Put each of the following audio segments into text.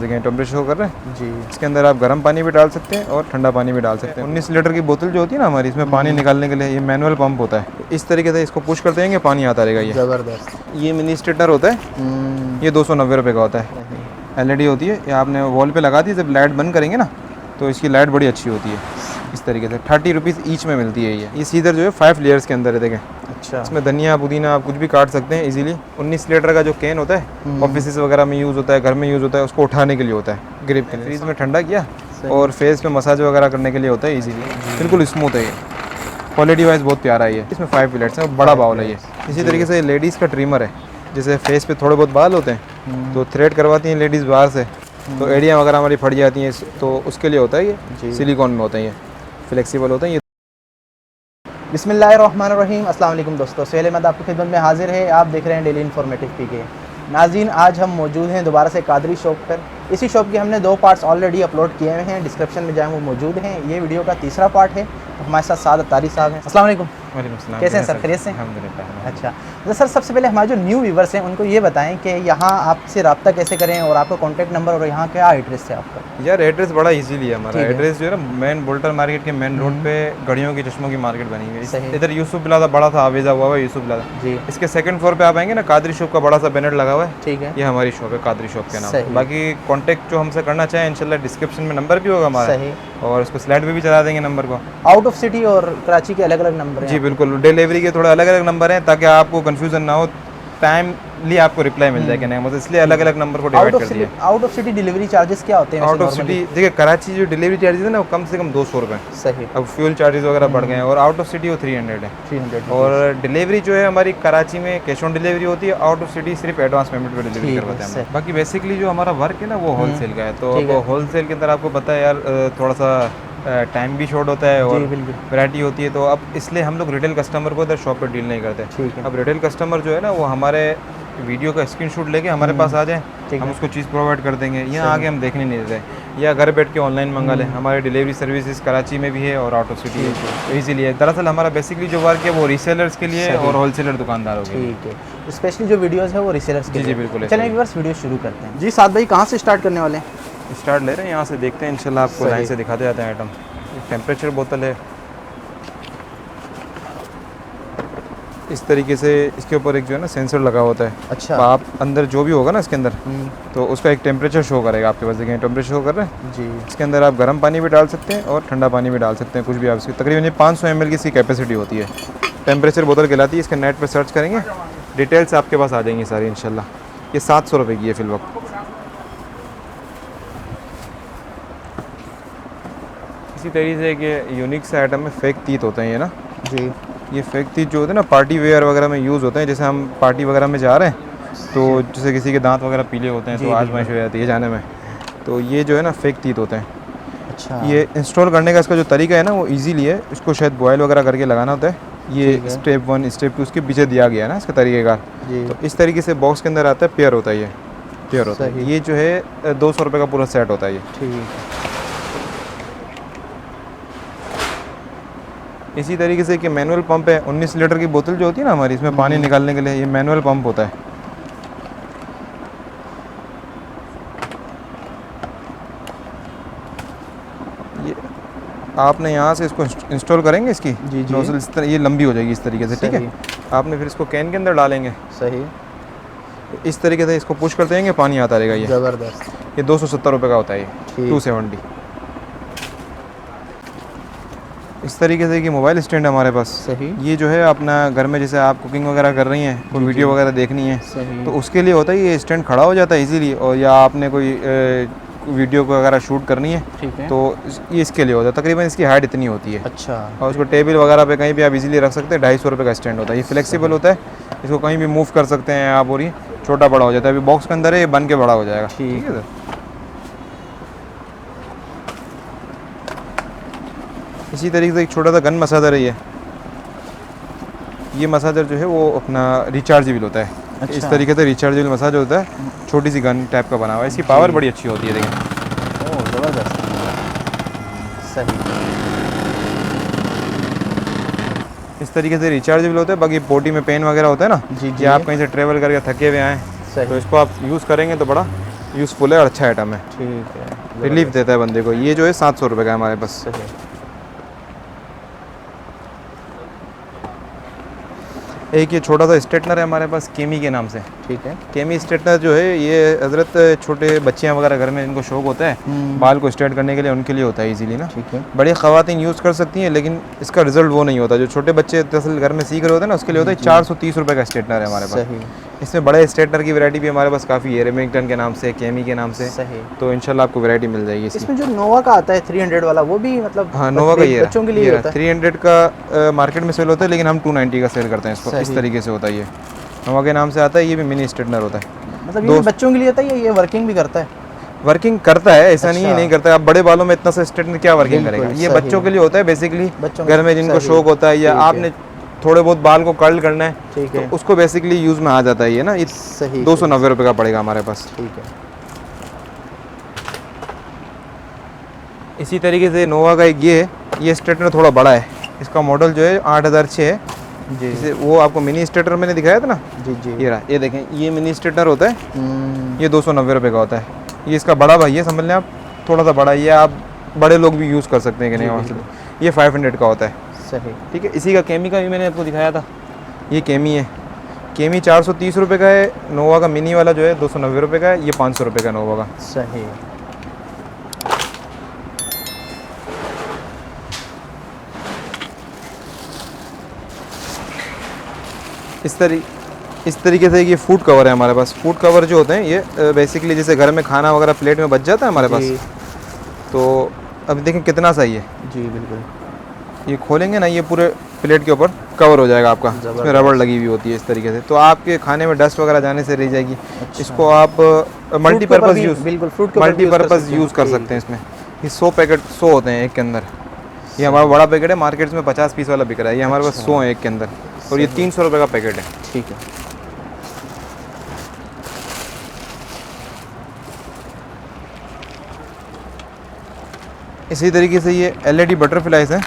जगह temperature show कर रहे हैं जी। इसके अंदर आप गर्म पानी भी डाल सकते हैं और ठंडा पानी भी डाल सकते हैं। 19 लीटर की बोतल जो होती है ना हमारी, इसमें पानी निकालने के लिए ये मैनुअल पंप होता है। इस तरीके से इसको पुश करते हैं, पानी आता रहेगा। ये ज़बरदस्त। ये मिनी स्ट्रेटनर होता है, ये 290 रुपये का होता है। LED होती है, ये आपने वॉल पे लगा दी, जब लाइट बंद करेंगे ना तो इसकी लाइट बड़ी अच्छी होती है। इस तरीके से 30 रुपीज़ ईच में मिलती है। ये सीधर जो है 5 लेयर्स के अंदर है, देखें। अच्छा। इसमें धनिया पुदीना आप कुछ भी काट सकते हैं इजीली। 19 लीटर का जो कैन होता है, ऑफिस वगैरह में यूज़ होता है, घर में यूज़ होता है, उसको उठाने के लिए होता है, ग्रिप के लिए। फ्रीज में ठंडा किया और फेस पे मसाज वगैरह करने के लिए होता है इजीली। बिल्कुल स्मूथ है ये, क्वालिटी वाइज बहुत प्यारा है ये। इसमें 5 प्लेट्स हैं, बड़ा बाउल है ये। इसी तरीके से लेडीज़ का ट्रिमर है, जैसे फेस पे थोड़े बहुत बाल होते हैं तो थ्रेड करवाती हैं लेडीज़ बाहर से, तो एड़ियाँ वगैरह हमारी फट जाती हैं, तो उसके लिए होता है ये। सिलिकॉन में होता है ये, फ्लेक्सिबल होता है ये। बिस्मिल्लाहिर्रहमानिर्रहीम। अस्सलाम वालेकुम दोस्तों, सोहेल अहमद आपकी खिदमत में हाजिर है। आप देख रहे हैं डेली इन्फॉर्मेटिव पीके। नाज़रीन, आज हम मौजूद हैं दोबारा से कादरी शॉप पर। इसी शॉप के हमने 2 पार्ट्स ऑलरेडी अपलोड किए हुए हैं, डिस्क्रिप्शन में जाएँ वो मौजूद हैं। ये वीडियो का तीसरा पार्ट है। तो हमारे साथ साद अत्तारी साहब हैं। अस्सलाम वालेकुम। कैसे हैं सर, खैरियत से? अल्हम्दुलिल्लाह। अच्छा, तो सर सबसे पहले हमारे जो न्यू व्यूवर्स हैं उनको ये बताएं कि यहाँ आपसे रब्ता कैसे करें और आपका कॉन्टैक्ट नंबर और यहाँ क्या एड्रेस है आपका? यार एड्रेस बड़ा इजीली है हमारा। एड्रेस जो है ना, मेन बुल्टर मार्केट के मेन रोड पे घड़ियों की चश्मों की मार्केट बनी हुई है। इधर यूसुफ प्लाजा बड़ा सा आवेजा हुआ है, यूसुफ प्लाजा जी। इसके सेकंड फ्लोर पे आप आएंगे ना, कादरी शॉप का बड़ा सा बैनर लगा हुआ है, ठीक है। ये हमारी शॉप है कादरी शॉप के नाम। बाकी कॉन्टैक्ट जो हमसे करना चाहें इंशाल्लाह डिस्क्रिप्शन में नंबर भी होगा हमारा, और उसको स्लाइड पे भी चला देंगे नंबर को। आउट ऑफ सिटी और कराची के अलग अलग नंबर हैं जी बिल्कुल, डिलीवरी के थोड़े अलग अलग नंबर हैं ताकि आपको कंफ्यूजन ना हो, टाइमली आपको रिप्लाई मिल जाए कि नहीं, मतलब इसलिए अलग अलग नंबर को डिवाइड कर दिया। Out of city delivery charges क्या होते हैं? आउट ऑफ सिटी देखिए, कराची जो डिलीवरी चार्जेस है ना वो कम से कम 200 रुपये। सही। अब फ्यूल चार्जेस वगैरह बढ़ गए हैं, और आउट ऑफ सिटी वो 300 है। 300। और डिलीवरी जो है हमारी कराची में कैश ऑन डिलीवरी होती है, आउट ऑफ सिटी सिर्फ एडवांस पेमेंट पर डिलीवरी करवाते हैं हम। बाकी बेसिकली जो हमारा वर्क है ना वो होलसेल का है, तो वो होलसेल के अंदर आपको पता है यार थोड़ा सा टाइम भी शॉर्ट होता है और वैरायटी होती है, तो अब इसलिए हम लोग रिटेल कस्टमर को इधर शॉप पर डील नहीं करते। अब रिटेल कस्टमर जो है ना वो हमारे वीडियो का स्क्रीनशॉट लेके हमारे पास आ जाए, हम उसको चीज़ प्रोवाइड कर देंगे। यहाँ आगे हम देखने नहीं देते, या घर बैठ के ऑनलाइन मंगा लें। हमारे डिलीवरी सर्विसेज कराची में भी है और आउट ऑफ सिटी है, तो इजीली है। दरअसल हमारा बेसिकली जो वर्क है वो रीसेलर्स के लिए और होलसेलर दुकानदारों के लिए। ठीक है, स्पेशली जो वीडियोस है वो रीसेलर्स के लिए। जी बिल्कुल। चलिए व्यूअर्स वीडियो शुरू करते हैं। जी साद भाई, कहाँ से स्टार्ट करने वाले हैं? स्टार्ट ले रहे हैं यहाँ से, देखते हैं इंशाल्लाह आपको लाइन से दिखाते जाते हैं आइटम। टेम्परेचर बोतल है, इस तरीके से इसके ऊपर एक जो है ना सेंसर लगा होता है। अच्छा। तो आप अंदर जो भी होगा ना इसके अंदर, तो उसका एक टेम्परेचर शो करेगा आपके पास। देखिए टेम्परेचर शो कर रहे हैं जी। इसके अंदर आप गर्म पानी भी डाल सकते हैं और ठंडा पानी भी डाल सकते हैं, कुछ भी आप। इसकी तकरीबन 500 ml की इसकी कैपेसिटी होती है। टेम्परेचर बोतल कहलाती है। इसके नेट पर सर्च करेंगे, डिटेल्स आपके पास आ जाएंगी सारी इंशाल्लाह। ये 700 रुपये की है फिल वक्त। इसी तरीके से कि यूनिक से आइटम में फेक तीत होते हैं ये ना जी। ये फेक तीत जो होते हैं ना पार्टी वेयर वगैरह में यूज़ होते हैं। जैसे हम पार्टी वगैरह में जा रहे हैं तो जैसे किसी के दांत वगैरह पीले होते हैं तो आजमाइश हो जाती है जाने में, तो ये जो है ना फेक तीत होते हैं। अच्छा। ये इंस्टॉल करने का इसका जो तरीका है ना वो ईजीली है। इसको शायद बॉयल वगैरह करके लगाना होता है। ये स्टेप 1 स्टेप 2 उसके पीछे दिया गया है ना इसका तरीक़ेकार। तो इस तरीके से बॉक्स के अंदर आता है, पेयर होता है, ये पेयर होता है। ये जो है 200 रुपये का पूरा सेट होता है ये। ठीक है। इसी तरीके से कि मैनुअल पंप है, 19 लीटर की बोतल जो होती है ना हमारी, इसमें पानी निकालने के लिए ये मैनुअल पंप होता है। ये आपने यहाँ से इसको इंस्टॉल करेंगे, इसकी नोजल इस तरह ये लंबी हो जाएगी इस तरीके से, ठीक है। आपने फिर इसको कैन के अंदर डालेंगे। सही। इस तरीके से इसको पुश करते रहेंगे, पानी आता रहेगा। ये ज़बरदस्त। ये 270 रुपये का होता है ये, 270। इस तरीके से कि मोबाइल स्टैंड हमारे पास। सही। ये जो है अपना घर में जैसे आप कुकिंग वगैरह कर रही हैं, कोई वीडियो वगैरह देखनी है, तो उसके लिए होता है। ये स्टैंड खड़ा हो जाता है इजीली, और या आपने कोई वीडियो वगैरह शूट करनी है, ठीक है, तो ये इसके लिए होता है। तकरीबन इसकी हाइट इतनी होती है। अच्छा। और उसको टेबल वगैरह पे कहीं भी आप इजीली रख सकते हैं। 250 रुपये का स्टैंड होता है। ये फ्लेक्सिबल होता है, इसको कहीं भी मूव कर सकते हैं आप, और ये छोटा बड़ा हो जाता है। अभी बॉक्स के अंदर है, ये बन के बड़ा हो जाएगा। ठीक है सर। इसी तरीके से एक छोटा सा गन मसाजर है ये मसाजर जो है वो अपना रिचार्जेबल होता है। अच्छा। इस तरीके से रिचार्जेबल मसाजर होता है, छोटी सी गन टाइप का बना हुआ है। इसकी पावर बड़ी अच्छी होती है, देखिए। ओह ज़बरदस्त। सही। इस तरीके से रिचार्जेबल होता है। बाकी बॉडी में पेन वगैरह होता है ना जी, आप कहीं से ट्रेवल करके थके हुए आएँ तो इसको आप यूज़ करेंगे तो बड़ा यूज़फुल है और अच्छा आइटम है, ठीक है, रिलीफ देता है बंदे को। ये जो है 700 रुपये का है हमारे पास। सही। एक ये छोटा सा स्ट्रेटनर है हमारे पास केमी के नाम से। ठीक है। केमी स्ट्रेटनर जो है ये हज़रत छोटे बच्चियाँ वगैरह घर में इनको शौक होता है बाल को स्ट्रेट करने के लिए, उनके लिए होता है इजीली ना। ठीक है। बड़ी ख़वातीन यूज़ कर सकती हैं, लेकिन इसका रिजल्ट वो नहीं होता। जो छोटे बच्चे दरअसल घर में सीख रहे होते हैं ना, उसके लिए होता है। 430 रुपये का स्ट्रेटनर है हमारे पास। सही। इसमें बड़े स्ट्रेटनर की वैरायटी भी हमारे पास काफ़ी है, रेमिंगटन के नाम से, केमी के नाम से। सही। तो इंशाल्लाह आपको वैरायटी मिल जाएगी इसकी। इसमें जो नोवा का आता है 300 वाला, वो भी मतलब हाँ, नोवा का ये बच्चों के लिए होता है। 300 का मार्केट में सेल होता है, लेकिन हम 290 का सेल करते हैं इसको। इस सही। तरीके से होता है ये, नोवा के नाम से आता है। ये भी मिनी स्ट्रेटनर होता है। मतलब ये बच्चों के लिए होता है या ये वर्किंग भी करता है? वर्किंग करता है, ऐसा नहीं है अच्छा। नहीं करता है। आप बड़े बालों में इतना सा स्ट्रेटनर क्या वर्किंग बिल्कुल, करेगा। ये सही। बच्चों के लिए होता है बेसिकली, बच्चों घर में जिनको सही। शौक होता है, या ठीक है। आपने थोड़े बहुत बाल को कर्ल करना है, ठीक तो है। उसको बेसिकली यूज़ में आ जाता है ये ना। ये सही। 290 रुपये का पड़ेगा हमारे पास। ठीक है। इसी तरीके से नोवा का एक ये स्ट्रेटनर थोड़ा बड़ा है। इसका मॉडल जो है 8006 है। जी जैसे वो आपको मिनी स्ट्रेटनर मैंने दिखाया था ना, जी जी। ये रहा, ये देखें, ये मिनी स्ट्रेटनर होता है। ये 290 रुपये का होता है। ये इसका बड़ा भाई है, समझ लें आप, थोड़ा सा बड़ा। ये आप बड़े लोग भी यूज़ कर सकते हैं कि नहीं। जी, ये 500 का होता है। सही। ठीक है। इसी का केमी का भी मैंने आपको दिखाया था, ये केमी है। केमी 430 रुपये का है। नोवा का मिनी वाला जो है 290 रुपये का है। ये 500 रुपये का नोवा का। सही। इस तरीके से ये फूड कवर है हमारे पास। फूड कवर जो होते हैं ये बेसिकली जैसे घर में खाना वगैरह प्लेट में बच जाता है हमारे पास, जी। तो अब देखें कितना सही है। जी बिल्कुल। ये खोलेंगे ना, ये पूरे प्लेट के ऊपर कवर हो जाएगा आपका। इसमें ज़बरदस्त। रबड़ लगी हुई होती है इस तरीके से, तो आपके खाने में डस्ट वगैरह जाने से रह जाएगी। अच्छा। इसको आप मल्टीपर्पज़ यूज़, बिल्कुल फ्रूट के ऊपर भी मल्टीपर्पज़ यूज़ कर सकते हैं इसमें। ये 100 पैकेट 100 होते हैं एक के अंदर। ये हमारा बड़ा पैकेट है, मार्केट में 50 पीस वाला बिक रहा है। ये हमारे पास 100 है एक के अंदर, और ये 300 रुपये का पैकेट है। ठीक है। इसी तरीके से ये LED बटरफ्लाइज हैं।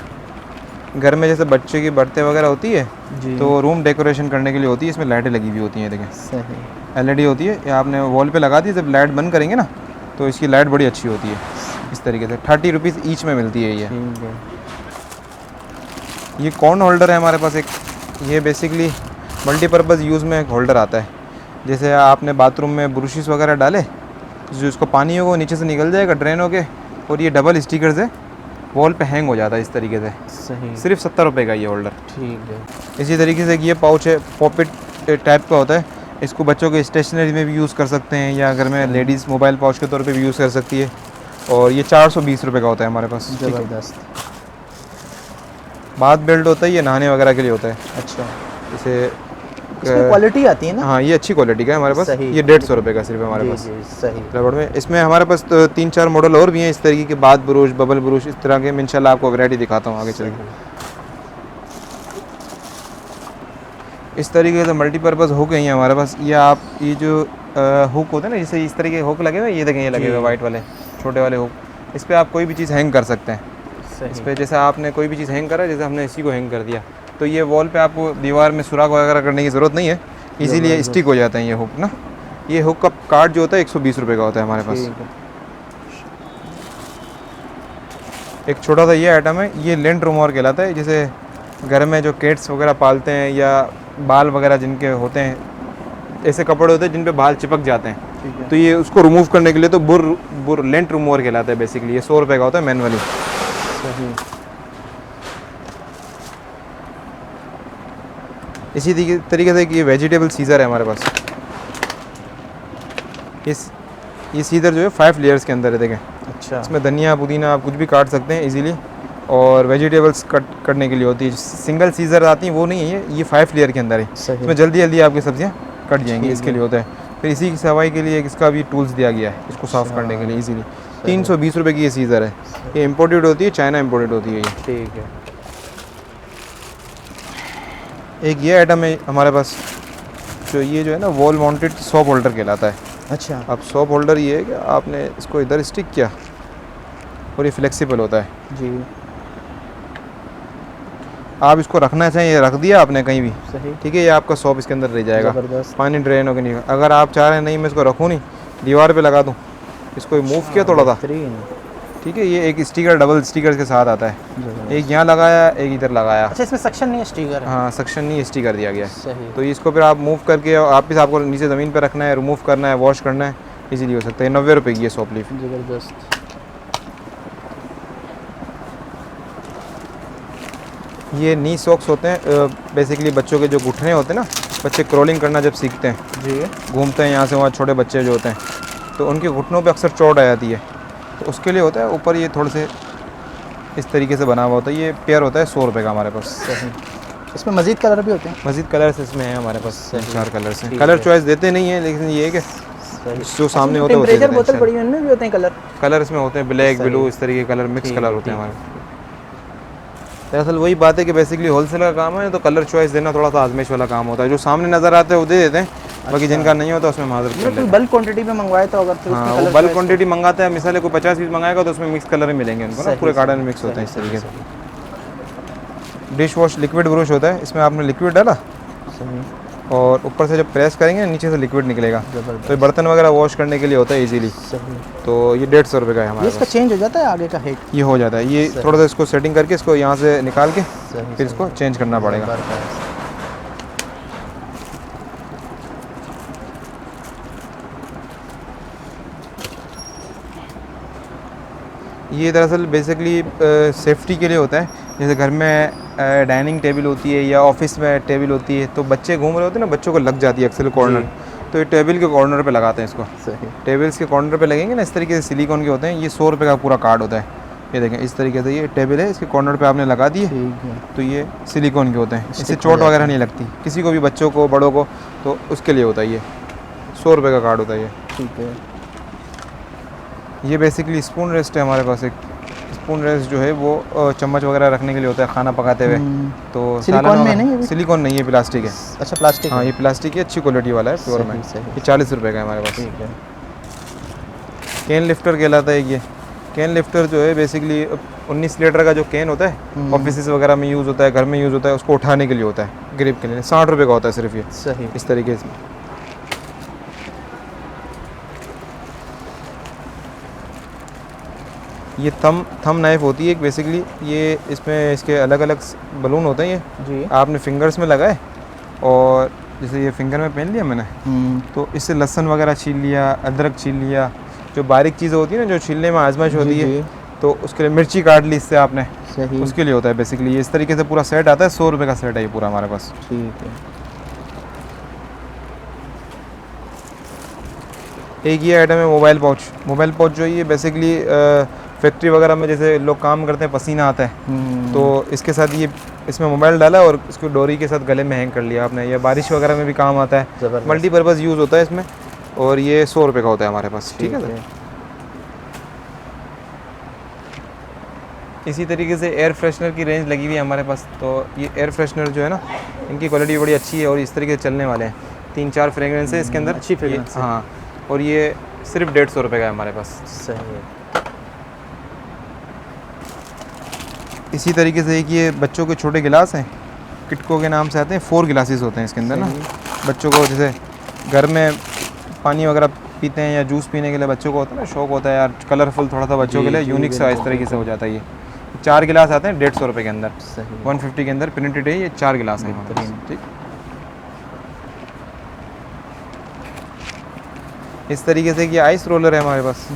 घर में जैसे बच्चे की बर्थडे वगैरह होती है, जी। तो रूम डेकोरेशन करने के लिए होती है। इसमें लाइटें लगी हुई होती हैं, देखें सही। LED होती है। ये आपने वॉल पे लगा दी, जब लाइट बंद करेंगे ना, तो इसकी लाइट बड़ी अच्छी होती है। इस तरीके से 30 रुपीज़ ईच में मिलती है ये। ठीक है। ये कॉर्न होल्डर है हमारे पास एक। ये बेसिकली मल्टीपर्पज़ यूज़ में एक होल्डर आता है। जैसे आपने बाथरूम में ब्रुशेस वगैरह डाले, जो इसको पानी होगा वो नीचे से निकल जाएगा ड्रेन होके, और ये डबल स्टिकर से वॉल पे हैंग हो जाता है इस तरीके से। सही। सिर्फ 70 रुपये का ये होल्डर। ठीक है। इसी तरीके से ये पाउच है, पॉकेट टाइप का होता है। इसको बच्चों के स्टेशनरी में भी यूज़ कर सकते हैं, या घर में लेडीज़ मोबाइल पाउच के तौर पे भी यूज़ कर सकती है। और ये 420 रुपये का होता है हमारे पास। ज़बरदस्त। बाथ बेल्ट होता है, ये नहाने वगैरह के लिए होता है। अच्छा। जैसे इसमें क्वालिटी आती है ना? हाँ, ये अच्छी क्वालिटी का है हमारे पास। सही। ये 150 रुपये का सिर्फ हमारे जी पास जी सही। रबड़ में। इसमें हमारे पास 3-4 मॉडल और भी हैं इस तरीके के, बाथ ब्रुश, बबल ब्रुश, इस तरह के। मैं इंशाल्लाह आपको वैरायटी दिखाता हूँ आगे चल के। इस तरीके से मल्टीपर्पज़ हुक हैं हमारे पास। ये आप ये जो हुक होते हैं ना, जैसे इस तरीके के हुक लगे हुए, ये देखें, ये लगे हुए वाइट वाले छोटे वाले हुक। इस पर आप कोई भी चीज़ हैंग कर सकते हैं। इस पर जैसे आपने कोई भी चीज़ हैंग करा, जैसे हमने इसी को हैंग कर दिया, तो ये वॉल पे आपको दीवार में सुराख वगैरह करने की ज़रूरत नहीं है, इसीलिए स्टिक हो जाते हैं ये हुक ना। ये हुक का कार्ड जो होता है 120 रुपये का होता है हमारे पास। एक छोटा सा ये आइटम है, ये लेंट रिमूवर कहलाता है। जैसे घर में जो कैट्स वगैरह पालते हैं, या बाल वगैरह जिनके होते हैं, ऐसे कपड़े होते हैं जिन पे बाल चिपक जाते हैं, तो ये उसको रिमूव करने के लिए तो बुर लेंट रिमूवर कहलाता है बेसिकली। ये 100 रुपये का होता है मैनुअली। इसी तरीके से ये वेजिटेबल सीज़र है हमारे पास। ये सीज़र जो है 5 लेयर्स के अंदर है, देखें। अच्छा। इसमें धनिया पुदीना आप कुछ भी काट सकते हैं इजीली, और वेजिटेबल्स कट करने के लिए होती है। सिंगल सीज़र आती है वो नहीं है, ये 5 लेयर के अंदर है। इसमें जल्दी जल्दी आपकी सब्जियां कट जाएंगी, इसके लिए होता है। फिर इसी की सफाई के लिए इसका भी टूल्स दिया गया है, इसको साफ़ करने के लिए इजीली। 320 रुपये की ये सीज़र है। ये इम्पोर्टेड होती है, चाइना इम्पोर्टेड होती है ये। ठीक है। एक ये आइटम है हमारे पास, ये जो है ना वॉल माउंटेड सॉप होल्डर कहलाता है। अच्छा। अब सॉप होल्डर ये है कि आपने इसको इधर स्टिक किया, और ये फ्लेक्सिबल होता है जी। आप इसको रखना चाहिए, रख दिया आपने कहीं भी, सही। ठीक है, ये आपका सॉप इसके अंदर रह जाएगा। ज़बरदस्त। पानी ड्रेन होकर नहीं। अगर आप चाह रहे हैं नहीं मैं इसको रखूँ नहीं, दीवार पे लगा दूँ, इसको मूव किया थोड़ा सा, बेहतरीन। ठीक है। ये एक स्टिकर डबल स्टिकर के साथ आता है, ज़बरदस्त। एक यहाँ लगाया एक इधर लगाया। अच्छा, इसमें सेक्शन नहीं है, स्टिकर है। हाँ सक्शन नहीं स्टिकर दिया गया है। सही। तो इसको फिर आप मूव करके वापस आपको नीचे ज़मीन पर रखना है, रिमूव करना है, वॉश करना है, इजीली हो सकता है। 90 रुपये की ये सॉप लीफ। ज़बरदस्त। ये नी सॉक्स होते हैं बेसिकली बच्चों के जो घुटने होते हैं ना, बच्चे क्रॉलिंग करना जब सीखते हैं, जी। घूमते हैं यहाँ से वहाँ, छोटे बच्चे जो होते हैं तो उनके घुटनों पे अक्सर चोट आ जाती है, तो उसके लिए होता है ऊपर ये थोड़े से इस तरीके से बना हुआ होता है। ये पेयर होता है 100 रुपये का हमारे पास। सही। इसमें मज़ीद कलर भी होते हैं? मज़ीद कलर्स इसमें हैं हमारे पास, सही। 4 कलर्स हैं। ठीक कलर है। चॉइस देते नहीं है, लेकिन ये है कि सही। जो सामने होते हैं टेम्परेचर बोतल पड़ी है, उनमें भी होते हैं कलर? कलर इसमें होते हैं ब्लैक, सही। ब्लू, इस तरीके के कलर, मिक्स ठीक कलर है, होते हैं ठीक हमारे। दरअसल वही बात है कि बेसिकली होलसेल का काम है, तो कलर चॉइस देना थोड़ा सा आजमाइश वाला काम होता है। जो सामने नज़र आते हैं वो दे देते हैं, बाकी जिनका नहीं होता उसमें माजरत कर लेते हैं। बल्क क्वांटिटी में मंगवाए तो अगर फिर हाँ, उसमें वो कलर बल्क choice क्वांटिटी मंगाते हैं, मिसाल को 50 पीस मंगाएगा तो उसमें मिक्स कलर ही मिलेंगे उनको ना, सही, पूरे गार्डन में सही, मिक्स होते हैं इस सही, तरीके से। सही। डिश वॉश लिक्विड ब्रश होता है, इसमें आपने लिक्विड डाला सही। और ऊपर से जब प्रेस करेंगे नीचे से लिक्विड निकलेगा, ज़बरदस्त। तो ये बर्तन वगैरह वॉश करने के लिए होता है इजीली। सही। तो ये 150 रुपये का है ये हमारे इसका पास। चेंज हो जाता है आगे का हेड? ये हो जाता है, ये सही। थोड़ा सा इसको सेटिंग करके इसको यहाँ से निकाल के सही, फिर इसको चेंज करना पड़ेगा। ज़बरदस्त। ये दरअसल बेसिकली सेफ्टी के लिए होता है। जैसे घर में डाइनिंग टेबल होती है या ऑफिस में टेबल होती है, तो बच्चे घूम रहे होते हैं ना, बच्चों को लग जाती है अक्सर कॉर्नर, तो ये टेबल के कॉर्नर पे लगाते हैं इसको। सही। टेबल्स के कॉर्नर पे लगेंगे ना, इस तरीके से सिलिकॉन के होते हैं। ये 100 रुपये का पूरा कार्ड होता है। ये देखें इस तरीके से, ये टेबल है, इसके कॉर्नर पे आपने लगा दिए ठीक है। तो ये सिलिकॉन के होते हैं, इससे Stick हो चोट जाते वगैरह हैं। नहीं लगती किसी को भी, बच्चों को, बड़ों को, तो उसके लिए होता है ये 100 रुपये का कार्ड होता है ये। ठीक है। ये बेसिकली स्पून रेस्ट है हमारे पास। एक स्पून रेस्ट जो है वो चम्मच वगैरह रखने के लिए होता है खाना पकाते हुए। तो सिलिकॉन सालन में वगैरह- नहीं है? सिलिकॉन नहीं है, प्लास्टिक है। अच्छा, प्लास्टिक हाँ है। ये प्लास्टिक है, अच्छी क्वालिटी वाला है, प्योर में। सही, सही। ये 40 रुपये का है हमारे पास। ठीक है। कैन लिफ्टर कहलाता है ये। कैन लिफ्टर जो है बेसिकली 19 लीटर का जो कैन होता है, ऑफिस वगैरह में यूज़ होता है, घर में यूज़ होता है, उसको उठाने के लिए होता है, ग्रिप के लिए। 60 रुपये का होता है सिर्फ ये, सही। इस तरीके से। ये थम नाइफ होती है एक बेसिकली, ये इसमें इसके अलग अलग बलून होते हैं। ये जी। आपने फिंगर्स में लगाए और जैसे ये फिंगर में पहन लिया मैंने, तो इससे लहसुन वगैरह छील लिया, अदरक छील लिया, जो बारीक चीज़ें होती है ना, जो छीलने में आजमाइश होती जी, है, जी। तो उसके लिए मिर्ची काट ली इससे आपने, सही। उसके लिए होता है बेसिकली। ये इस तरीके से पूरा सेट आता है, 100 रुपये का सेट है ये पूरा हमारे पास। ठीक है। एक ये आइटम है मोबाइल पाउच। मोबाइल पाउच जो है ये बेसिकली फैक्ट्री वगैरह में जैसे लोग काम करते हैं, पसीना आता है, तो इसके साथ ये इसमें मोबाइल डाला और इसको डोरी के साथ गले में हैंग कर लिया आपने। ये बारिश वगैरह में भी काम आता है, ज़बरदस्त। मल्टीपर्पज़ यूज़ होता है इसमें। और ये 100 रुपये का होता है हमारे पास। ठीक है सर। इसी तरीके से एयर फ्रेशनर की रेंज लगी हुई है हमारे पास। तो ये एयर फ्रेशनर जो है ना, इनकी क्वालिटी बड़ी अच्छी है और इस तरीके से चलने वाले हैं। 3-4 फ्रेगरेंस है इसके अंदर, अच्छी फ्रेगरेंस है। हाँ, और ये सिर्फ 150 रुपये का है हमारे पास। सही है। इसी तरीके से एक ये बच्चों के छोटे गिलास हैं, किटको के नाम से आते हैं। 4 गिलासेस होते हैं इसके अंदर ना। बच्चों को जैसे घर में पानी वगैरह पीते हैं या जूस पीने के लिए बच्चों को होता है ना, शौक होता है यार कलरफुल थोड़ा सा बच्चों के लिए, यूनिक सा इस तरीके से हो जाता है। ये 4 गिलास आते हैं 150 रुपये के अंदर। सही। 150 के अंदर प्रिंटेड है ये 4 गिलास हैं हमारे पास। ठीक, इस तरीके से कि आइस रोलर है हमारे पास।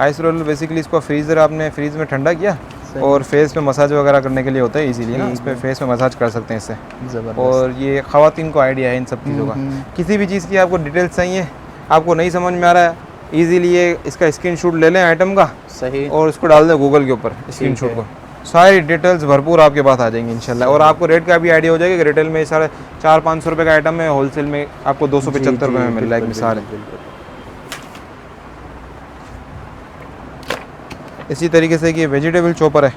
आइस रोलर बेसिकली इसको फ्रीज़र आपने फ्रीज में ठंडा किया और फेस पे मसाज वगैरह करने के लिए होता है इजीली ना, इस पर फेस में मसाज कर सकते हैं इससे। ज़बरदस्त। और ये ख़वातीन को आइडिया है इन सब चीज़ों का। किसी भी चीज़ की आपको डिटेल्स चाहिए, आपको नहीं समझ में आ रहा है, इजीली ये इसका स्क्रीनशॉट ले लें आइटम का सही। और इसको डाल दें गूगल के ऊपर स्क्रीनशॉट को, सारी डिटेल्स भरपूर आपके पास आ जाएंगी इंशाल्लाह। और आपको रेट का भी आइडिया हो जाएगा कि रिटेल में 400-500 रुपये का आइटम है, होलसेल में आपको 275 रुपये में मिल रहा है, एक मिसाल है। इसी तरीके से कि वेजिटेबल चॉपर है।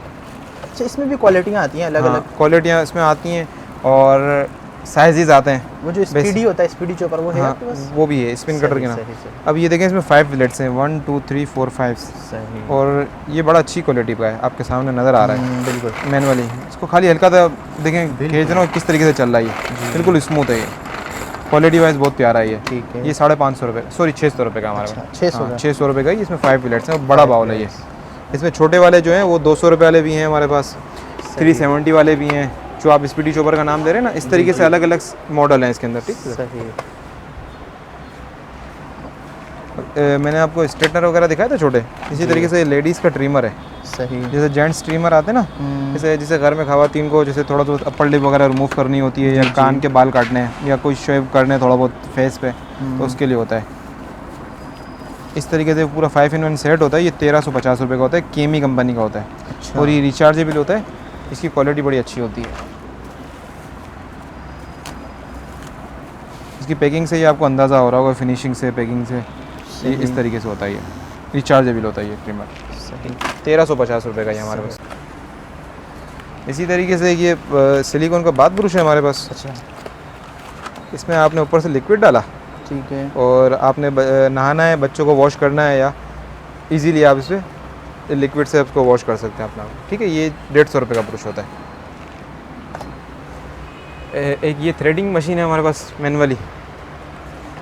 अच्छा, इसमें भी क्वालिटियाँ आती हैं अलग अलग? क्वालिटियाँ इसमें आती हैं और साइजेस आते हैं। वो जो स्पीडी होता है, स्पीडी चॉपर, वो है हाँ, आपके पास? वो भी है, स्पिन कटर के नाम। सही, सही। अब ये देखें इसमें 5 ब्लेड्स हैं, 1 2 3 4 5, सही। और ये बड़ा अच्छी क्वालिटी का है, आपके सामने नज़र आ रहा है बिल्कुल। मैनुअली। इसको खाली हल्का सा देखें खींच रहा हूँ किस तरीके से चल रहा है, ये बिल्कुल स्मूथ है ये। क्वालिटी वाइज बहुत प्यारा है ये। ठीक है। ये 550 रुपये, सॉरी 600 रुपये का हमारे अच्छा, पास। 600 हाँ, का। 600 रुपये का ही। इसमें 5 प्लेट्स हैं, बड़ा बाउल है ये। इसमें छोटे वाले जो हैं वो 200 रुपये वाले भी हैं हमारे पास, 370 वाले भी हैं, जो आप स्पीडी चॉपर का नाम दे रहे हैं ना, इस तरीके से अलग अलग मॉडल हैं इसके अंदर। ठीक है, सही। मैंने आपको स्ट्रेटनर वगैरह दिखाया था छोटे, इसी तरीके से लेडीज़ का ट्रिमर है। सही। जैसे जेंट्स ट्रिमर आते हैं ना, जैसे घर में खवातीन को जैसे थोड़ा बहुत अपर लिप वगैरह रिमूव करनी होती है, या कान के बाल काटने हैं, या कोई शेव करने थोड़ा बहुत फेस पे, तो उसके लिए होता है। इस तरीके से पूरा 5-in-1 सेट होता है। ये 1350 रुपये का होता है, केमी कंपनी का होता है। अच्छा। और ये रिचार्जेबल होता है, इसकी क्वालिटी बड़ी अच्छी होती है। इसकी पैकिंग से ही आपको अंदाज़ा हो रहा होगा, फिनिशिंग से, पैकिंग से, ये इस तरीके से होता है। ये रिचार्जेबल होता है ये ट्रिमर। सही। 1350 रुपये का ये हमारे पास। इसी तरीके से ये सिलिकॉन का बाथ ब्रश है हमारे पास। अच्छा। इसमें आपने ऊपर से लिक्विड डाला, ठीक है। और आपने नहाना है, बच्चों को वॉश करना है, या इजीली आप इसे लिक्विड से उसको वॉश कर सकते हैं अपना। ठीक है, ये 150 रुपये का ब्रश होता है। एक ये थ्रेडिंग मशीन है हमारे पास मैनुअली,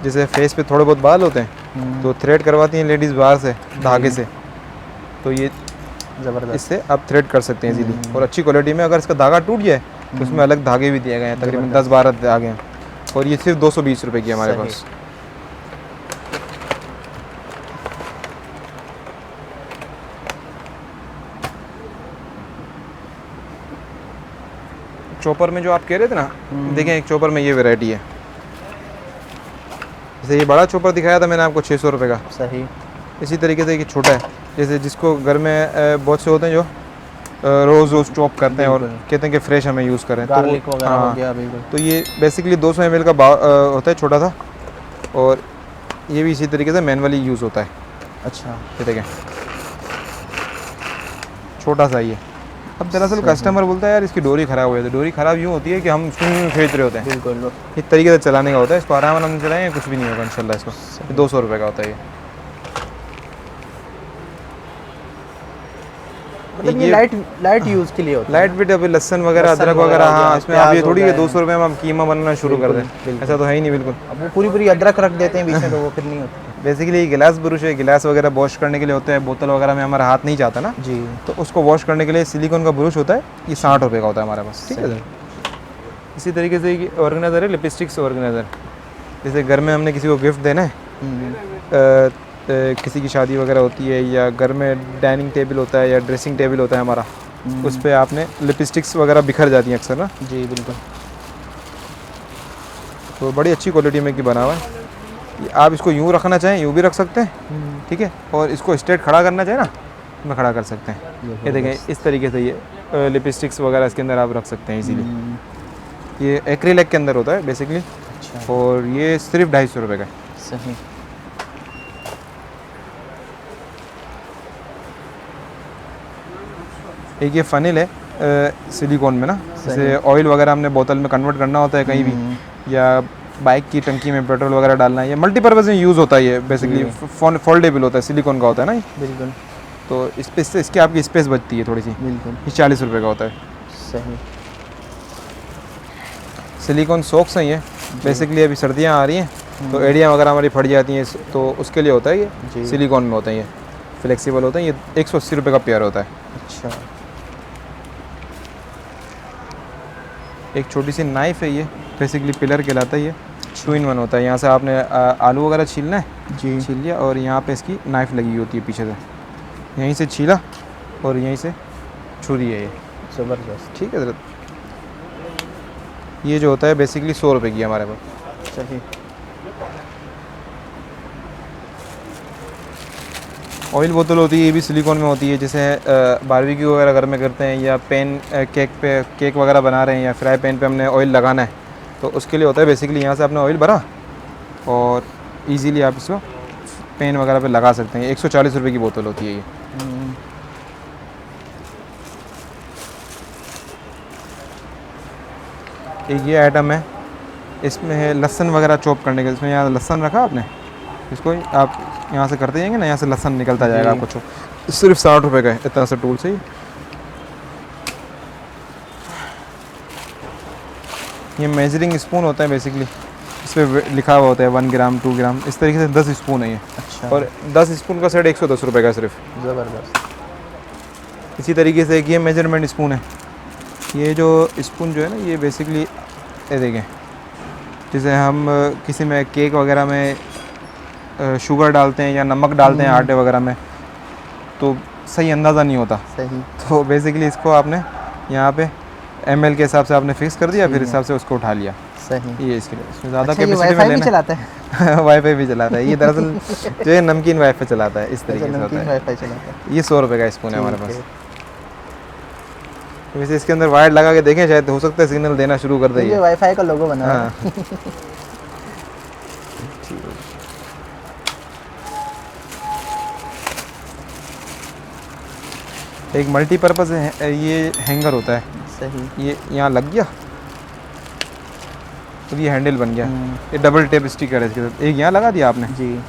जैसे फेस पे थोड़े बहुत बाल होते हैं तो थ्रेड करवाती हैं लेडीज़ बाहर से धागे से, तो ये ज़बरदस्त। इससे आप थ्रेड कर सकते हैं इजीली, और अच्छी क्वालिटी में। अगर इसका धागा टूट जाए तो उसमें अलग धागे भी दिए गए हैं, तकरीबन 10-12 धागे हैं, और ये सिर्फ 220 रुपये की है हमारे पास। चॉपर में जो आप कह रहे थे ना, देखें एक चॉपर में ये वैरायटी है। जैसे ये बड़ा चॉपर दिखाया था मैंने आपको 600 रुपये का। सही। इसी तरीके से ये छोटा है, जैसे जिसको घर में बहुत से होते हैं जो रोज़ रोज़ चॉप करते हैं और कहते हैं कि फ्रेश हमें यूज़ करें, तो गार्लिक वगैरह हो गया बिल्कुल। तो ये बेसिकली 200 ml का होता है, छोटा सा, और ये भी इसी तरीके से मैनुअली यूज़ होता है। अच्छा। ये देखें, छोटा सा ये। अब दरअसल कस्टमर बोलता है यार इसकी डोरी ख़राब हो जाती है। डोरी ख़राब यूँ होती है कि हम खरीद रहे होते हैं, बिल्कुल। इस तरीके से चलाने का होता है। इसको आराम से चलाएँ, कुछ भी नहीं होगा इंशाल्लाह। इसको 200 रुपये का होता है ये। मतलब ये लाइट यूज़ के लिए होता है। लाइट वेट, अभी लहसन वगैरह, अदरक वगैरह, हाँ, इसमें आप ये थोड़ी है 200 रुपये में हम कीमा बनाना शुरू कर दें, ऐसा तो है ही नहीं बिल्कुल। अब वो पूरी अदरक रख देते हैं बीच में, तो वो फिर नहीं होता। बेसिकली ये गिलास ब्रश है, गिलास वगैरह वॉश करने के लिए होता है। बोतल वगैरह में हमारा हाथ नहीं जाता ना जी, तो उसको वॉश करने के लिए सिलिकॉन का ब्रश होता है। ये 60 रुपये का होता है हमारे पास। ठीक है सर। इसी तरीके से ये ऑर्गेनाइज़र है, लिपस्टिक्स ऑर्गेनाइज़र। जैसे घर में हमने किसी को गिफ्ट देना है, किसी की शादी वगैरह होती है, या घर में डाइनिंग टेबल होता है, या ड्रेसिंग टेबल होता है हमारा, उस पर आपने लिपस्टिक्स वगैरह बिखर जाती हैं अक्सर ना। जी बिल्कुल। तो बड़ी अच्छी क्वालिटी में की बना हुआ है। आप इसको यूँ रखना चाहें यूँ भी रख सकते हैं, ठीक है, और इसको स्ट्रेट खड़ा करना चाहें ना, में खड़ा कर सकते हैं। ये देखें इस तरीके से ये लिपस्टिक्स वगैरह इसके अंदर आप रख सकते हैं इजीली। ये एक्रिलिक के अंदर होता है बेसिकली। अच्छा। और ये सिर्फ 250 रुपये का है। सही। एक ये फनिल है सिलिकॉन में ना, जैसे ऑयल वगैरह हमने बोतल में कन्वर्ट करना होता है कहीं भी, या बाइक की टंकी में पेट्रोल वगैरह डालना है, ये मल्टीपर्पज़ में यूज़ होता है। ये बेसिकली फोल्डेबल होता है, सिलिकॉन का होता है ना ये। बिल्कुल। तो इस पे इससे इसकी आपकी स्पेस बचती है थोड़ी सी। बिल्कुल। ये 40 रुपये का होता है। सही। सिलिकॉन सॉक्स हैं ये, बेसिकली अभी सर्दियाँ आ रही हैं तो एड़ियाँ वगैरह हमारी फट जाती हैं, तो उसके लिए होता है ये। सिलिकॉन में होते हैं ये, फ्लेक्सिबल होते हैं। ये 180 रुपये का पेयर होता है। अच्छा। एक छोटी सी नाइफ़ है ये, बेसिकली पिलर कहलाता है ये। 2-in-1 होता है। यहाँ से आपने आलू वगैरह छीलना है, जी, छील लिया, और यहाँ पे इसकी नाइफ़ लगी होती है पीछे से, यहीं से छीला और यहीं से छुरी है ये। ज़बरदस्त। ठीक है सर। ये जो होता है बेसिकली 100 रुपये की है हमारे पास। सही। ऑयल बोतल होती है, ये भी सिलिकॉन में होती है। जैसे बारबेक्यू वगैरह घर में करते हैं, या पैन केक वगैरह बना रहे हैं, या फ्राई पैन पे हमने ऑयल लगाना है, तो उसके लिए होता है। बेसिकली यहाँ से आपने ऑयल भरा और इजीली आप इसको पैन वगैरह पे लगा सकते हैं। 140 रुपये की बोतल होती है ये। एक ये आइटम है, इसमें है लहसन वगैरह चॉप करने के। इसमें यहाँ लहसन रखा आपने, इसको आप यहाँ से करते जाएंगे ना, यहाँ से लहसन निकलता जाएगा आपको चॉप। सिर्फ 60 रुपये का है इतना सा टूल से ही। ये मेजरिंग स्पून होता है बेसिकली, इस पे लिखा हुआ होता है 1 ग्राम 2 ग्राम, इस तरीके से 10 स्पून है ये। अच्छा, और 10 स्पून का सेट 110 रुपये का सिर्फ। ज़बरदस्त। इसी तरीके से एक ये मेजरमेंट स्पून है। ये जो स्पून जो है ना, ये बेसिकली ये देखें, जैसे हम किसी में केक वगैरह में शुगर डालते हैं या नमक डालते हैं आटे वगैरह में, तो सही अंदाज़ा नहीं होता। सही। तो बेसिकली इसको आपने यहाँ पे ml के हिसाब से आपने फिक्स कर दिया, फिर हिसाब से उसको उठा लिया। सही। ये इसके लिए इसमें ज़्यादा अच्छा, ये कैपेसिटी में वाईफाई भी लेना चलाता है? वाईफाई भी चलाता है ये, दरअसल जो है नमकीन वाईफाई चलाता है, इस तरीके से होता नमकीन है। वाईफाई चलाता है। ये 100 रुपये का स्पून है हमारे ठीक पास। है। वैसे इसके अंदर वायर लगा के देखें, शायद हो सकता है सिग्नल देना शुरू कर दे ये ये। वाईफाई का लोगो बना है। हाँ। एक मल्टीपर्पज़ है, ये हैंगर होता है, सही। ये यहाँ लग गया तो ये हैंडल बन गया। हम्म, ये डबल टेप स्टिकर है इसके साथ, एक यहाँ लगा दिया आपने, जी।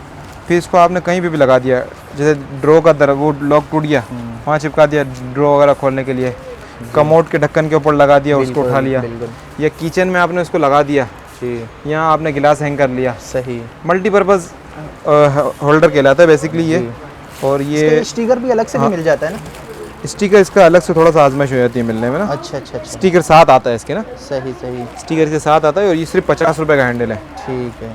फिर इसको आपने कहीं पे भी लगा दिया, जैसे ड्रॉ का दर वो लॉक टूट गया, वहाँ चिपका दिया ड्रॉ वगैरह खोलने के लिए, कमोड के ढक्कन के ऊपर लगा दिया, उसको उठा लिया, बिल्कुल। या किचन में आपने उसको लगा दिया, जी, यहाँ आपने गिलास हैंग कर लिया। सही। मल्टीपर्पज़ होल्डर कहलाता है बेसिकली ये। और ये स्टिकर भी अलग से भी मिल जाता है ना? स्टिकर इसका अलग से थोड़ा सा आजमाइश हो जाती है मिलने में ना। अच्छा अच्छा अच्छा, स्टिकर साथ आता है इसके ना, सही सही। स्टिकर के साथ आता है, और ये सिर्फ 50 रुपये का हैंडल है। ठीक है।